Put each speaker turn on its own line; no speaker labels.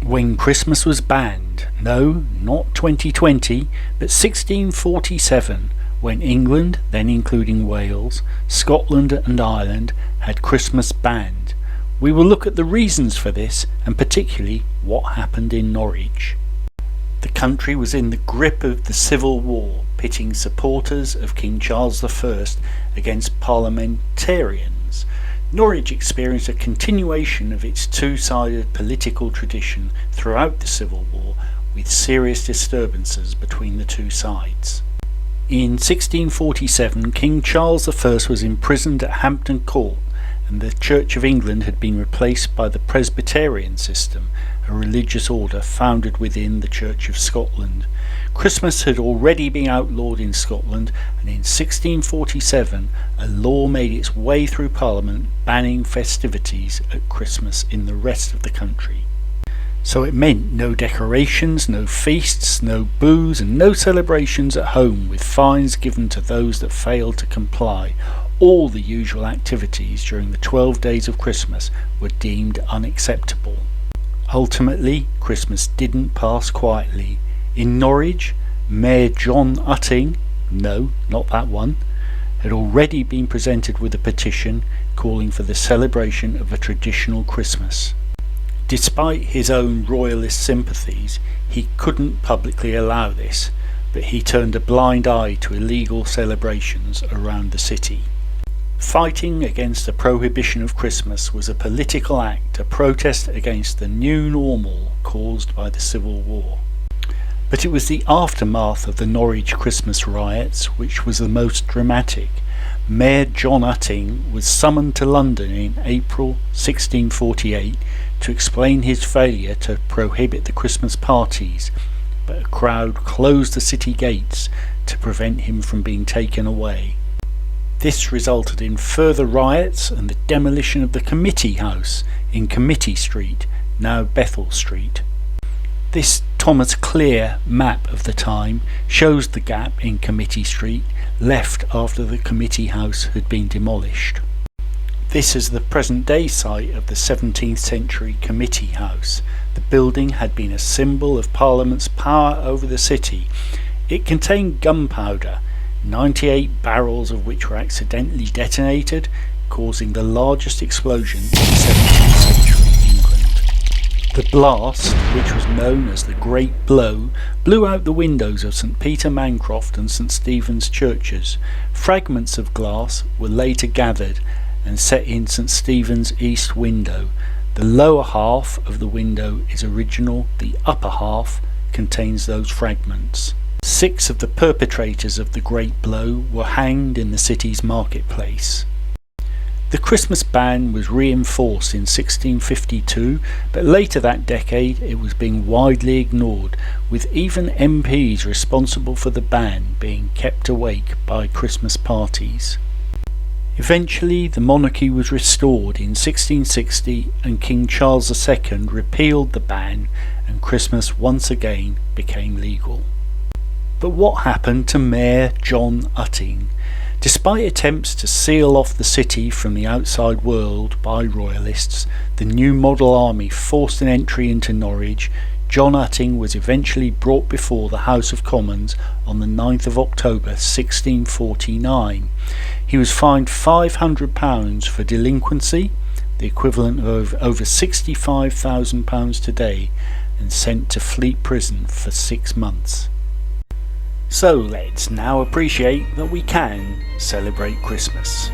When Christmas was banned, no, not 2020, but 1647, when England, then including Wales, Scotland and Ireland, had Christmas banned. We will look at the reasons for this and particularly what happened in Norwich. The country was in the grip of the Civil War, pitting supporters of King Charles I against parliamentarians. Norwich experienced a continuation of its two-sided political tradition throughout the Civil War, with serious disturbances between the two sides. In 1647, King Charles I was imprisoned at Hampton Court, and the Church of England had been replaced by the Presbyterian system, a religious order founded within the Church of Scotland. Christmas had already been outlawed in Scotland, and in 1647 a law made its way through Parliament banning festivities at Christmas in the rest of the country. So it meant no decorations, no feasts, no booze and no celebrations at home, with fines given to those that failed to comply. All the usual activities during the 12 days of Christmas were deemed unacceptable. Ultimately, Christmas didn't pass quietly. In Norwich, Mayor John Utting, no, not that one, had already been presented with a petition calling for the celebration of a traditional Christmas. Despite his own royalist sympathies, he couldn't publicly allow this, but he turned a blind eye to illegal celebrations around the city. Fighting against the prohibition of Christmas was a political act, a protest against the new normal caused by the Civil War. But it was the aftermath of the Norwich Christmas riots which was the most dramatic. Mayor John Utting was summoned to London in April 1648 to explain his failure to prohibit the Christmas parties, but a crowd closed the city gates to prevent him from being taken away. This resulted in further riots and the demolition of the Committee House in Committee Street, now Bethel Street. This Thomas Clear map of the time shows the gap in Committee Street left after the Committee House had been demolished. This is the present-day site of the 17th century Committee House. The building had been a symbol of Parliament's power over the city. It contained gunpowder, 98 barrels of which were accidentally detonated, causing the largest explosion in 17th century England. The blast, which was known as the Great Blow, blew out the windows of St Peter Mancroft and St Stephen's churches. Fragments of glass were later gathered and set in St Stephen's east window. The lower half of the window is original, the upper half contains those fragments. 6 of the perpetrators of the Great Blow were hanged in the city's marketplace. The Christmas ban was reinforced in 1652, but later that decade it was being widely ignored, with even MPs responsible for the ban being kept awake by Christmas parties. Eventually the monarchy was restored in 1660 and King Charles II repealed the ban and Christmas once again became legal. But what happened to Mayor John Utting? Despite attempts to seal off the city from the outside world by royalists, the new model army forced an entry into Norwich. John Utting was eventually brought before the House of Commons on the 9th of October 1649. He was fined £500 for delinquency, the equivalent of over £65,000 today, and sent to Fleet Prison for 6 months. So let's now appreciate that we can celebrate Christmas.